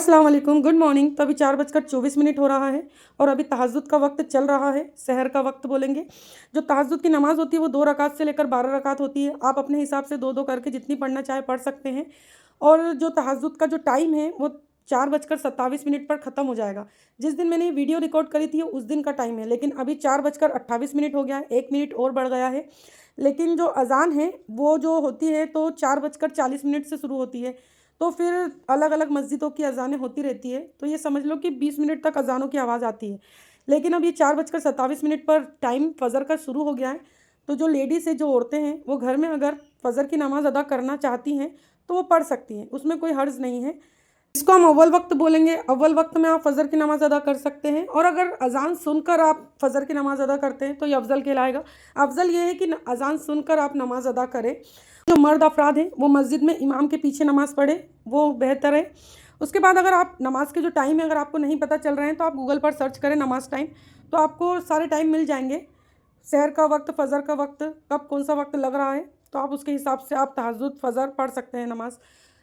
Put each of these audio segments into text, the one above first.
अस्सलाम वालेकुम, good morning. तो अभी 4:24 हो रहा है और अभी तहज्जुद का वक्त चल रहा है, सहर का वक्त बोलेंगे। जो तहज्जुद की नमाज़ होती है वो 2 रकात से लेकर 12 रकात होती है। आप अपने हिसाब से 2-2 करके जितनी पढ़ना चाहे पढ़ सकते हैं। और जो तहज्जुद का जो टाइम है वो 4:27 पर ख़त्म हो जाएगा। जिस दिन मैंने ये वीडियो रिकॉर्ड करी थी उस दिन का टाइम है, लेकिन अभी 4:28 हो गया है, 1 मिनट और बढ़ गया है। लेकिन जो अज़ान है वो जो होती है तो 4:40 से शुरू होती है। तो फिर अलग अलग मस्जिदों की अज़ानें होती रहती है, तो ये समझ लो कि 20 मिनट तक अज़ानों की आवाज़ आती है। लेकिन अब ये 4:27 पर टाइम फ़जर का शुरू हो गया है। तो जो लेडीज़ है, जो औरतें हैं, वो घर में अगर फ़जर की नमाज़ अदा करना चाहती हैं तो वो पढ़ सकती हैं, उसमें कोई हर्ज नहीं है। इसको हम अव्वल वक्त बोलेंगे। अव्वल वक्त में आप फ़जर की नमाज़ अदा कर सकते हैं, और अगर अज़ान सुनकर आप फ़जर की नमाज़ अदा करते हैं तो ये अफ़ज़ल कहलाएगा। अफ़ज़ल ये है कि अज़ान सुनकर आप नमाज़ अदा करें। जो मर्द अफराद हैं वो मस्जिद में इमाम के पीछे नमाज़ पढ़े, वो बेहतर है। उसके बाद अगर आप नमाज़ के जो टाइम है अगर आपको नहीं पता चल रहे हैं तो आप गूगल पर सर्च करें नमाज़ टाइम, तो आपको सारे टाइम मिल जाएंगे। सहर का वक्त, फ़जर का वक्त, कब कौन सा वक्त लग रहा है, तो आप उसके हिसाब से आप तहज्जुद फ़जर पढ़ सकते हैं नमाज़।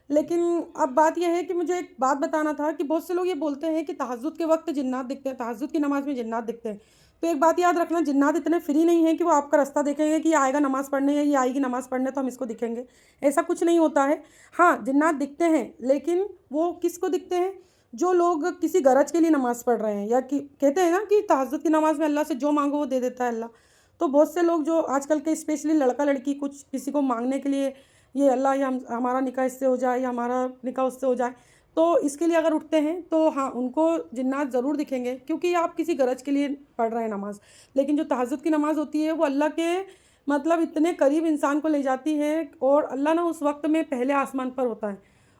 लेकिन अब बात यह है कि मुझे एक बात बताना था कि बहुत से लोग ये बोलते हैं कि तहज्जुद के वक्त जिन्नात दिखते हैं, तहज्जुद की नमाज़ में जिन्नात दिखते हैं। तो एक बात याद रखना, जिन्नात इतने फ्री नहीं हैं कि वो आपका रास्ता देखेंगे कि ये आएगा नमाज़ पढ़ने या ये आएगी नमाज़ पढ़ने तो हम इसको दिखेंगे। ऐसा कुछ नहीं होता है। हाँ, जिन्नात दिखते हैं, लेकिन वो किसको दिखते हैं? जो लोग किसी गरज के लिए नमाज़ पढ़ रहे हैं, या कि कहते हैं ना कि तहज्जुद की नमाज़ में अल्लाह से जो मांगो वो दे देता है अल्लाह। तो बहुत से लोग जो आजकल के स्पेशली लड़का लड़की कुछ किसी को मांगने के लिए, ये अल्लाह ये हमारा निकाह इससे हो जाए या हमारा निकाह उससे हो जाए, तो इसके लिए अगर उठते हैं तो हाँ, उनको जिन्नात ज़रूर दिखेंगे, क्योंकि आप किसी गरज के लिए पढ़ रहे हैं नमाज़। लेकिन जो तहज्जुद की नमाज़ होती है वो अल्लाह के मतलब इतने करीब इंसान को ले जाती है, और अल्लाह ना उस वक्त में पहले आसमान पर होता है,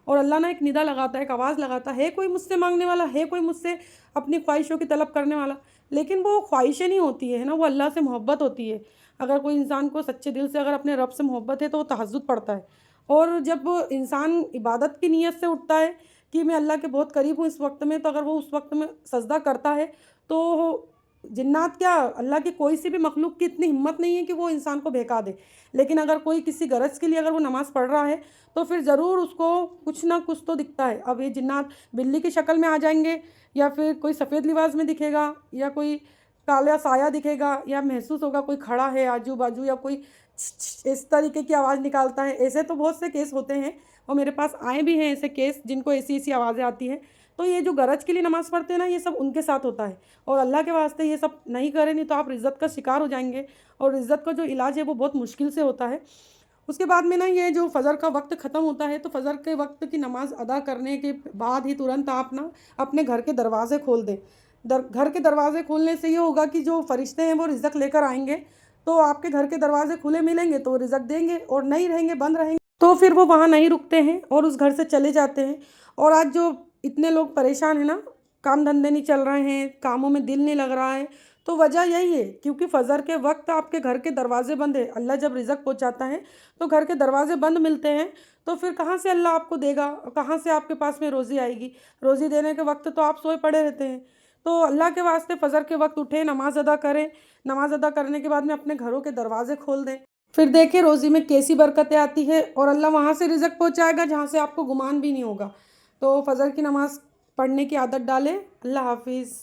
और अल्लाह ना एक निदा लगाता है, एक आवाज़ लगाता है, कोई मुझसे मांगने वाला है, कोई मुझसे अपनी ख्वाहिशों की तलब करने वाला। लेकिन वो ख्वाहिशें नहीं होती है ना, वो अल्लाह से मोहब्बत होती है। अगर कोई इंसान को सच्चे दिल से अगर अपने रब से मोहब्बत है तो वो तहज्जुद पढ़ता है। और जब इंसान इबादत की नीयत से उठता है कि मैं अल्लाह के बहुत करीब हूँ इस वक्त में, तो अगर वो उस वक्त में सजदा करता है तो जिन्नात क्या, अल्लाह की कोई सी भी मखलूक की इतनी हिम्मत नहीं है कि वो इंसान को बहका दे। लेकिन अगर कोई किसी गरज के लिए अगर वो नमाज़ पढ़ रहा है तो फिर ज़रूर उसको कुछ ना कुछ तो दिखता है। अब ये जिन्नात बिल्ली की शक्ल में आ जाएंगे, या फिर कोई सफ़ेद लिबास में दिखेगा, या कोई काला साया दिखेगा, या महसूस होगा कोई खड़ा है आजू बाजू, या कोई इस तरीके की आवाज़ निकालता है। ऐसे तो बहुत से केस होते हैं, और मेरे पास आए भी हैं ऐसे केस जिनको ऐसी ऐसी आवाज़ें आती हैं। तो ये जो गरज के लिए नमाज़ पढ़ते हैं ना, ये सब उनके साथ होता है, और अल्लाह के वास्ते ये सब नहीं करें, नहीं तो आप इज़्ज़त का शिकार हो जाएंगे, और इज़्ज़त का जो इलाज है वो बहुत मुश्किल से होता है। उसके बाद में ना, ये जो फ़जर का वक्त ख़त्म होता है तो फ़जर के वक्त की नमाज़ अदा करने के बाद ही तुरंत आप ना अपने घर के दरवाज़े खोल दें। घर के दरवाज़े खोलने से ये होगा कि जो फ़रिश्ते हैं वो रिज़्क़ लेकर आएंगे, तो आपके घर के दरवाज़े खुले मिलेंगे तो रिज़्क़ देंगे, और नहीं रहेंगे, बंद रहेंगे, तो फिर वो वहाँ नहीं रुकते हैं और उस घर से चले जाते हैं। और आज जो इतने लोग परेशान हैं ना, काम धंधे नहीं चल रहे हैं, कामों में दिल नहीं लग रहा है, तो वजह यही है क्योंकि फ़जर के वक्त आपके घर के दरवाजे बंद है। अल्लाह जब रिज़्क़ पहुँचाता है तो घर के दरवाजे बंद मिलते हैं, तो फिर कहाँ से अल्लाह आपको देगा, कहाँ से आपके पास में रोज़ी आएगी? रोज़ी देने के वक्त तो आप सोए पड़े रहते हैं। तो अल्लाह के वास्ते फ़जर के वक्त उठें, नमाज़ अदा करें। नमाज़ अदा करने के बाद में अपने घरों के दरवाजे खोल दें। फिर देखिए रोज़ी में कैसी बरकतें आती है, और अल्लाह वहाँ से रिज़्क़ पहुँचाएगा जहाँ से आपको गुमान भी नहीं होगा। तो फ़जर की नमाज़ पढ़ने की आदत डालें। अल्लाह हाफ़िज़।